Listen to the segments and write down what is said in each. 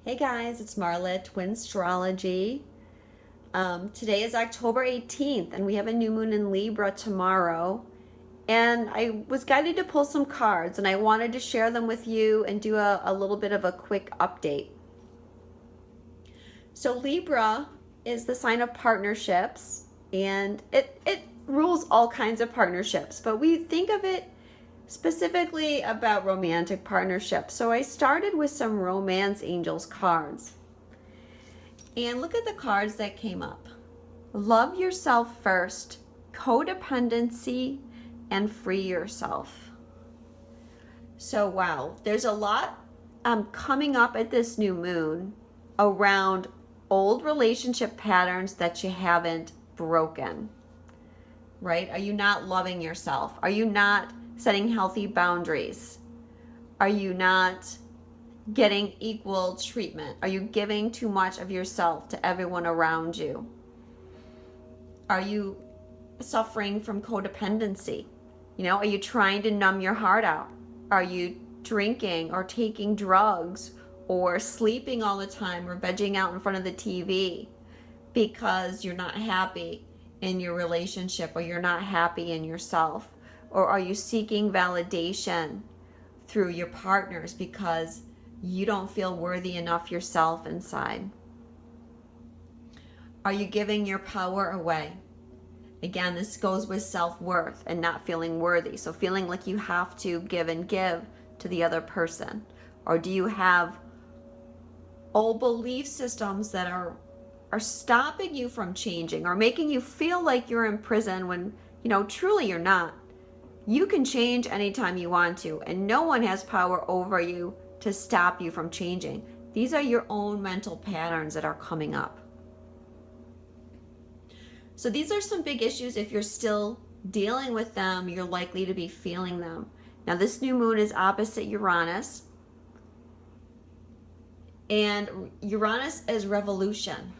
Hey guys, it's Marla, Twin Astrology. Today is October 18th, and we have a new moon in Libra tomorrow. And I was guided to pull some cards, and I wanted to share them with you and do a little bit of a quick update. So, Libra is the sign of partnerships, and it rules all kinds of partnerships, but we think of it specifically about romantic partnerships. So I started with some romance angels cards. And look at the cards that came up. Love yourself first, codependency, and free yourself. So wow, there's a lot coming up at this new moon around old relationship patterns that you haven't broken, right? Are you not loving yourself? Are you not setting healthy boundaries? Are you not getting equal treatment? Are you giving too much of yourself to everyone around you? Are you suffering from codependency? Are you trying to numb your heart out? Are you drinking or taking drugs or sleeping all the time or vegging out in front of the TV because you're not happy in your relationship or you're not happy in yourself? Or are you seeking validation through your partners because you don't feel worthy enough yourself inside? Are you giving your power away? Again, this goes with self-worth and not feeling worthy. So feeling like you have to give and give to the other person. Or do you have old belief systems that are stopping you from changing or making you feel like you're in prison when, truly you're not? You can change anytime you want to, and no one has power over you to stop you from changing. These are your own mental patterns that are coming up. So these are some big issues. If you're still dealing with them, you're likely to be feeling them. Now, this new moon is opposite Uranus, and Uranus is revolution.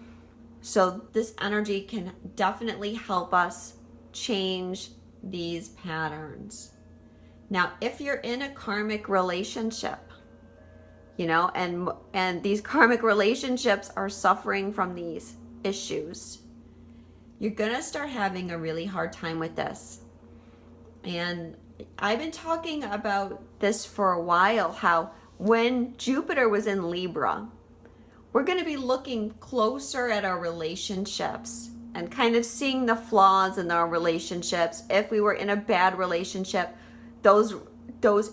So this energy can definitely help us change these patterns. Now, if you're in a karmic relationship, and these karmic relationships are suffering from these issues, you're gonna start having a really hard time with this. And I've been talking about this for a while, how when Jupiter was in Libra, we're gonna be looking closer at our relationships and kind of seeing the flaws in our relationships. If we were in a bad relationship, those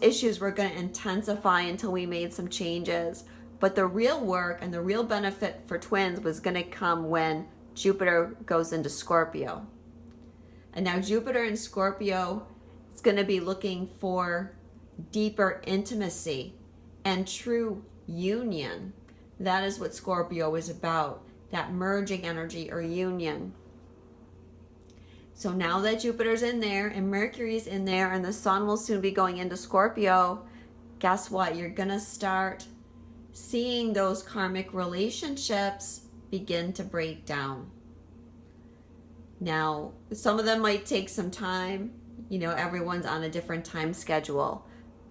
issues were going to intensify until we made some changes. But the real work and the real benefit for twins was going to come when Jupiter goes into Scorpio. And now Jupiter in Scorpio is going to be looking for deeper intimacy and true union. That is what Scorpio is about. That merging energy or union. So now that Jupiter's in there and Mercury's in there and the sun will soon be going into Scorpio, guess what? You're going to start seeing those karmic relationships begin to break down. Now, some of them might take some time. Everyone's on a different time schedule.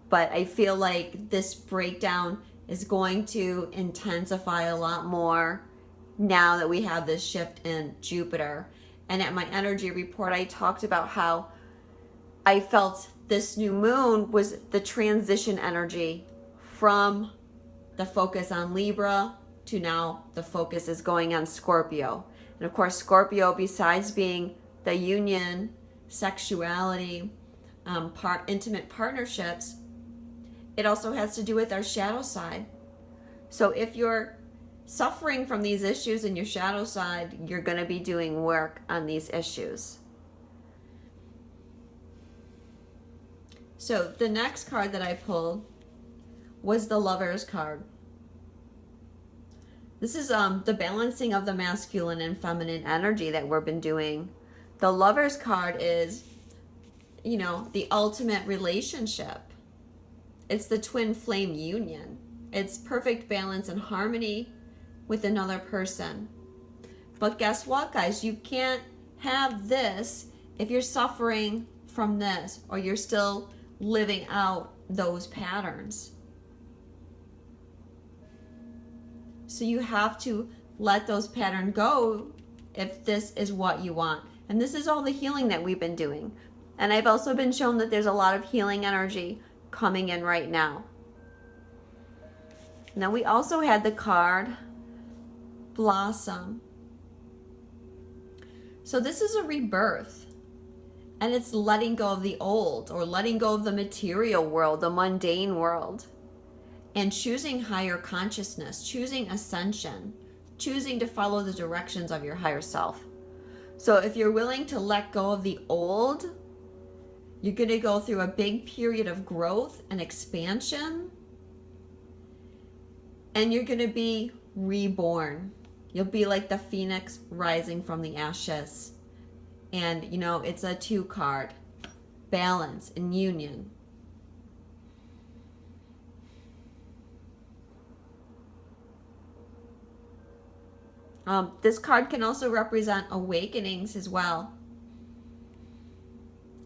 But I feel like this breakdown is going to intensify a lot more now that we have this shift in Jupiter. And at my energy report, I talked about how I felt this new moon was the transition energy from the focus on Libra to now the focus is going on Scorpio. And of course, Scorpio, besides being the union, sexuality, intimate partnerships, it also has to do with our shadow side. So if you're suffering from these issues in your shadow side, you're going to be doing work on these issues. So the next card that I pulled was the Lover's card. This is the balancing of the masculine and feminine energy that we've been doing. The Lover's card is, the ultimate relationship. It's the twin flame union. It's perfect balance and harmony with another person. But guess what, guys? You can't have this if you're suffering from this or you're still living out those patterns. So you have to let those patterns go if this is what you want. And this is all the healing that we've been doing. And I've also been shown that there's a lot of healing energy coming in right now. Now we also had the card Blossom. So this is a rebirth. And it's letting go of the old, or letting go of the material world, the mundane world, and choosing higher consciousness, choosing ascension, choosing to follow the directions of your higher self. So if you're willing to let go of the old, you're going to go through a big period of growth and expansion, and you're going to be reborn. You'll be like the phoenix rising from the ashes. And, you know, it's a 2 card. Balance and union. This card can also represent awakenings as well.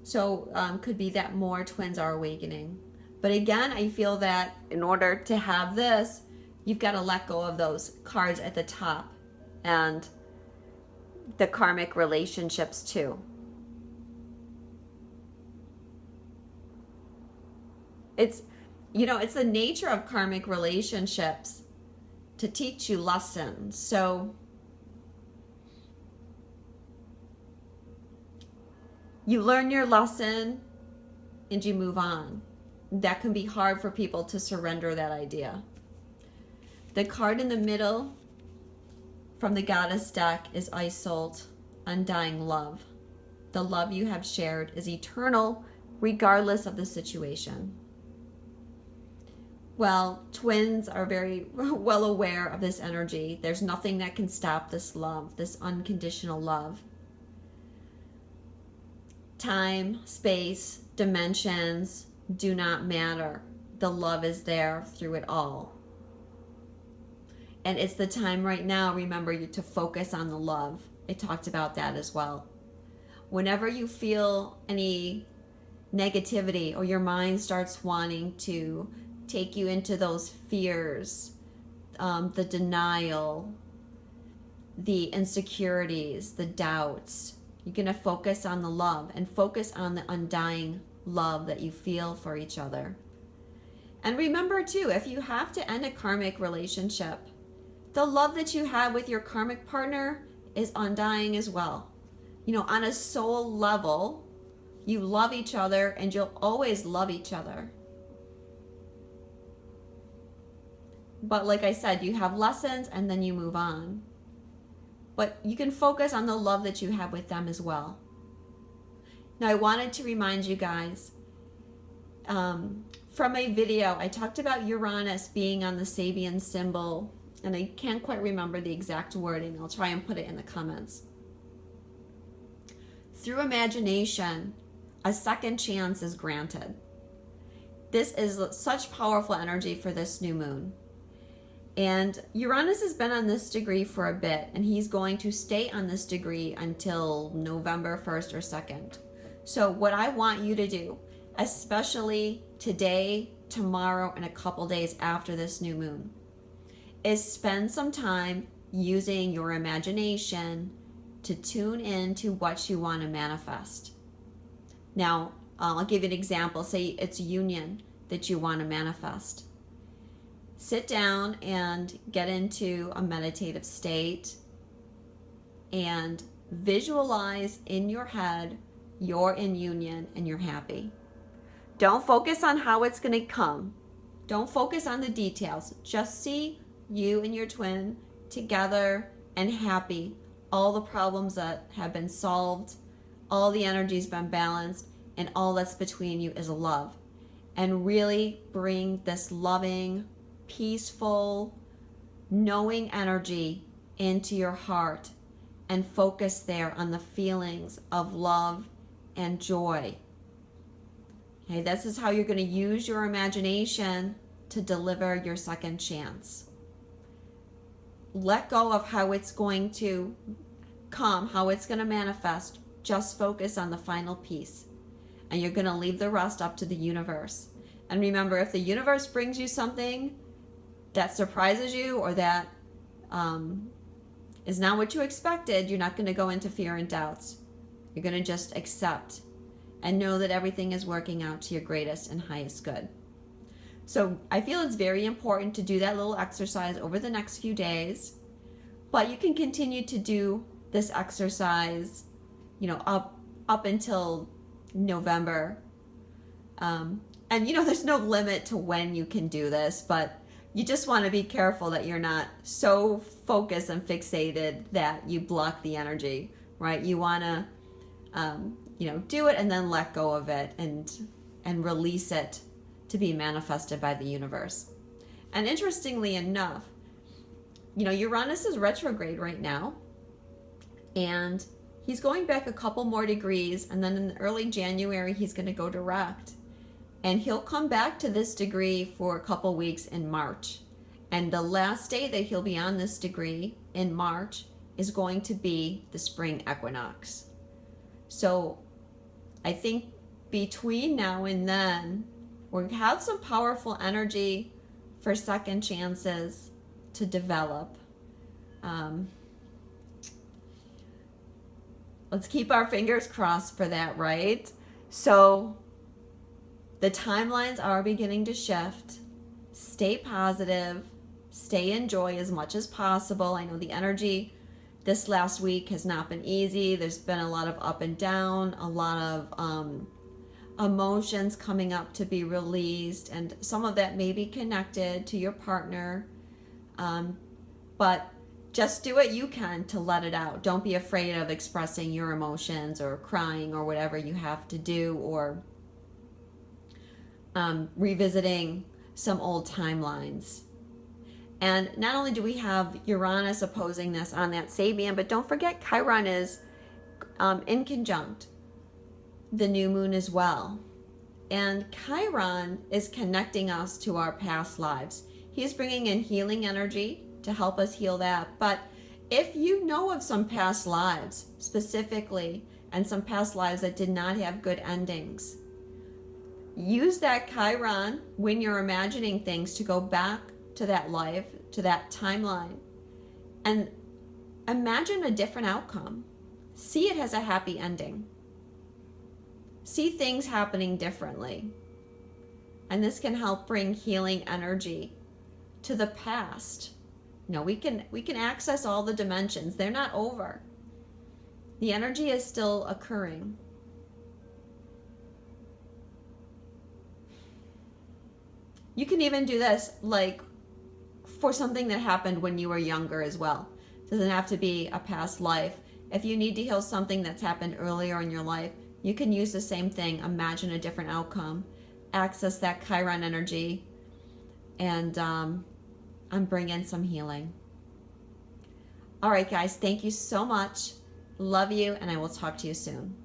So could be that more twins are awakening. But again, I feel that in order to have this, you've got to let go of those cards at the top and the karmic relationships too. It's, you know, it's the nature of karmic relationships to teach you lessons. So you learn your lesson and you move on. That can be hard for people to surrender that idea. The card in the middle from the Goddess deck is Isolde, Undying Love. The love you have shared is eternal, regardless of the situation. Well, twins are very well aware of this energy. There's nothing that can stop this love, this unconditional love. Time, space, dimensions do not matter. The love is there through it all. And it's the time right now, remember, to focus on the love. I talked about that as well. Whenever you feel any negativity or your mind starts wanting to take you into those fears, the denial, the insecurities, the doubts, you're going to focus on the love and focus on the undying love that you feel for each other. And remember too, if you have to end a karmic relationship, the love that you have with your karmic partner is undying as well. You know, on a soul level, you love each other and you'll always love each other. But like I said, you have lessons and then you move on. But you can focus on the love that you have with them as well. Now, I wanted to remind you guys, from a video, I talked about Uranus being on the Sabian symbol, and I can't quite remember the exact wording. I'll try and put it in the comments. Through imagination, a second chance is granted. This is such powerful energy for this new moon. And Uranus has been on this degree for a bit, and he's going to stay on this degree until November 1st or 2nd. So what I want you to do, especially today, tomorrow, and a couple days after this new moon, is spend some time using your imagination to tune in to what you want to manifest. Now, I'll give you an example. Say it's union that you want to manifest. Sit down and get into a meditative state and visualize in your head you're in union and you're happy. Don't focus on how it's going to come. Don't focus on the details. Just see you and your twin together and happy. All the problems that have been solved, all the energy's been balanced, and all that's between you is love. And really bring this loving, peaceful, knowing energy into your heart and focus there on the feelings of love and joy. Okay, this is how you're going to use your imagination to deliver your second chance. Let go of how it's going to come, how it's going to manifest. Just focus on the final piece. And you're going to leave the rest up to the universe. And remember, if the universe brings you something that surprises you or that is not what you expected, you're not going to go into fear and doubts. You're going to just accept and know that everything is working out to your greatest and highest good. So I feel it's very important to do that little exercise over the next few days, but you can continue to do this exercise, up until November. And there's no limit to when you can do this, but you just want to be careful that you're not so focused and fixated that you block the energy, right? You want to, do it and then let go of it and release it to be manifested by the universe. And interestingly enough, Uranus is retrograde right now, and he's going back a couple more degrees, and then in early January, he's going to go direct. And he'll come back to this degree for a couple weeks in March. And the last day that he'll be on this degree in March is going to be the spring equinox. So I think between now and then, we have some powerful energy for second chances to develop. Let's keep our fingers crossed for that, right? So the timelines are beginning to shift. Stay positive. Stay in joy as much as possible. I know the energy this last week has not been easy. There's been a lot of up and down, a lot of emotions coming up to be released, and some of that may be connected to your partner. But just do what you can to let it out. Don't be afraid of expressing your emotions or crying or whatever you have to do, or revisiting some old timelines. And not only do we have Uranus opposing this on that Sabian, but don't forget Chiron is in conjunct the new moon as well. And Chiron is connecting us to our past lives. He's bringing in healing energy to help us heal that. But if you know of some past lives specifically, and some past lives that did not have good endings, use that Chiron when you're imagining things to go back to that life, to that timeline, and imagine a different outcome. See it as a happy ending. See things happening differently. And this can help bring healing energy to the past. We can access all the dimensions. They're not over. The energy is still occurring. You can even do this for something that happened when you were younger as well. It doesn't have to be a past life. If you need to heal something that's happened earlier in your life, you can use the same thing. Imagine a different outcome. Access that Chiron energy and bring in some healing. All right, guys, thank you so much. Love you, and I will talk to you soon.